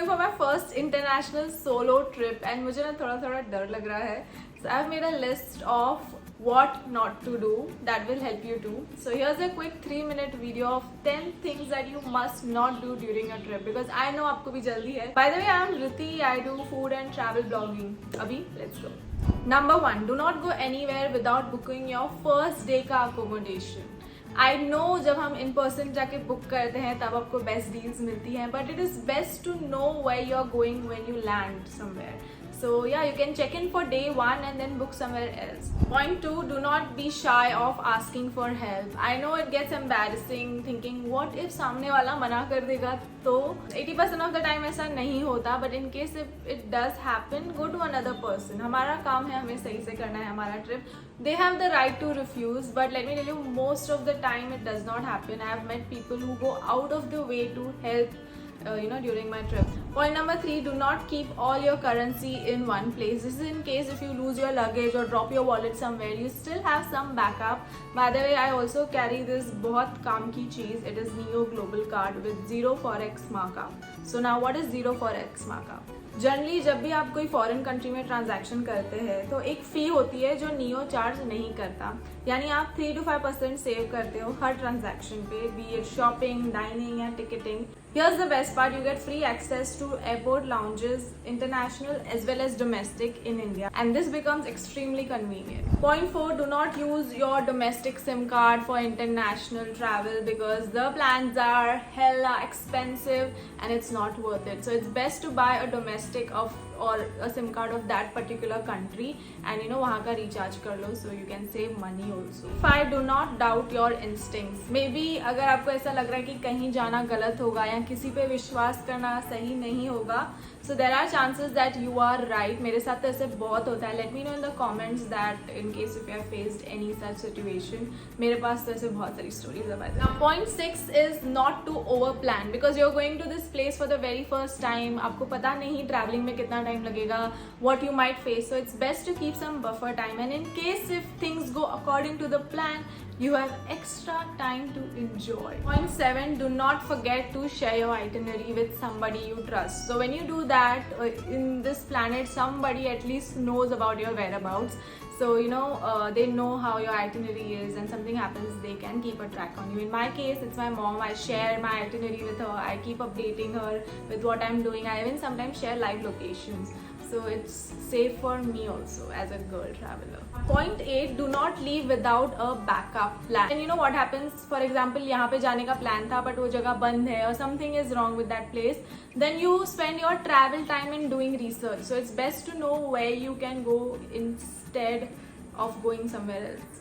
going for my first international solo trip and मुझे ना थोड़ा डर लग रहा है. So I've made a list of what not to do that will help you too. So here's a quick 3-minute video of 10 things that you must not do during a trip because I know आपको भी जल्दी है. By the way, I'm Riti. I do food and travel blogging. अभी let's go. Number 1, do not go anywhere without booking your first day का accommodation. I know जब हम in person जाके book करते हैं तब आपको best deals मिलती हैं, but it is best to know where you are going when you land somewhere. So yeah, you can check in for day 1 and then book somewhere else. Point 2, do not be shy of asking for help. I know it gets embarrassing thinking what if सामने वाला मना कर देगा तो 80% of the time ऐसा नहीं होता, but in case if it does happen, go to another person. हमारा काम है हमें सही से करना है हमारा trip. They have the right to refuse, but let me tell you, most of the time it does not happen. I have met people who go out of the way to help during my trip. Point number 3, do not keep all your currency in one place. This is in case if you lose your luggage or drop your wallet somewhere, you still have some backup. By the way, I also carry this बहुत काम की चीज़. It is Neo Global Card with 0 Forex markup. So now what is 0 Forex markup? Generally जब भी आप कोई foreign country में transaction करते हैं तो एक फ़ी होती है जो नियो चार्ज नहीं करता, यानी आप 3 to 5% सेव करते हो हर ट्रांजैक्शन पे, बी इट शॉपिंग, डाइनिंग या ticketing. Here's the best part, you get free access to airport lounges, international as well as domestic in India, and this becomes extremely convenient. Point 4, do not use your domestic SIM card for international travel because the plans are hella expensive and it's not worth it. So it's best to buy a domestic of or a SIM card of that particular country and वहाँ का recharge कर लो, so you can save money also. 5, do not doubt your instincts. Maybe अगर आपको ऐसा लग रहा है कि कहीं जाना गलत होगा या किसी पे विश्वास करना सही नहीं होगा, so there are chances that you are right. मेरे साथ तो ऐसे बहुत होता है. Let me know in the comments that in case if you have faced any such situation. मेरे पास तो ऐसे बहुत सारी stories है. Now point 6 is not to over plan because you're going to this place for the very first time. आपको पता नहीं traveling में कितना time लगेगा, what you might face. So it's best to keep some buffer time, and in case if things go according to the plan, you have extra time to enjoy. Point 7, do not forget to share your itinerary with somebody you trust. So when you do that in this planet, somebody at least knows about your whereabouts. So they know how your itinerary is, and something happens, they can keep a track on you. In my case, it's my mom. I share my itinerary with her. I keep updating her with what I'm doing. I even sometimes share live locations. So it's safe for me also as a girl traveler. Point 8, do not leave without a backup plan. And you know what happens, for example, यहाँ पे जाने का plan था but वो जगह बंद है or something is wrong with that place, then you spend your travel time in doing research. So it's best to know where you can go instead of going somewhere else.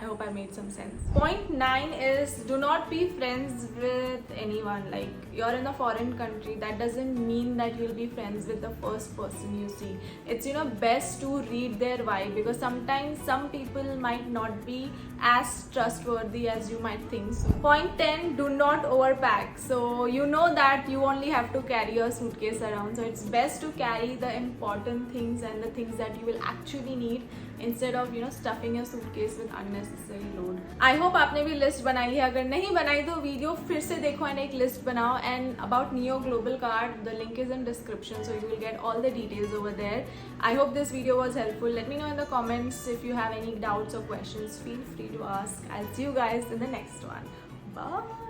I hope I made some sense. Point 9 is do not be friends with anyone. Like, you're in a foreign country, that doesn't mean that you'll be friends with the first person you see. It's best to read their vibe because sometimes some people might not be as trustworthy as you might think. So, point 10, do not overpack. So you know that you only have to carry a suitcase around, so it's best to carry the important things and the things that you will actually need instead of stuffing your suitcase with unnecessary load. I hope आपने भी list बनाई है. अगर नहीं बनाई तो video फिर से देखो and एक लिस्ट बनाओ. And about Neo Global Card, the link is in description, so you will get all the details over there. I hope this video was helpful. Let me know in the comments if you have any doubts or questions. Feel free to ask. I'll see you guys in the next one. Bye.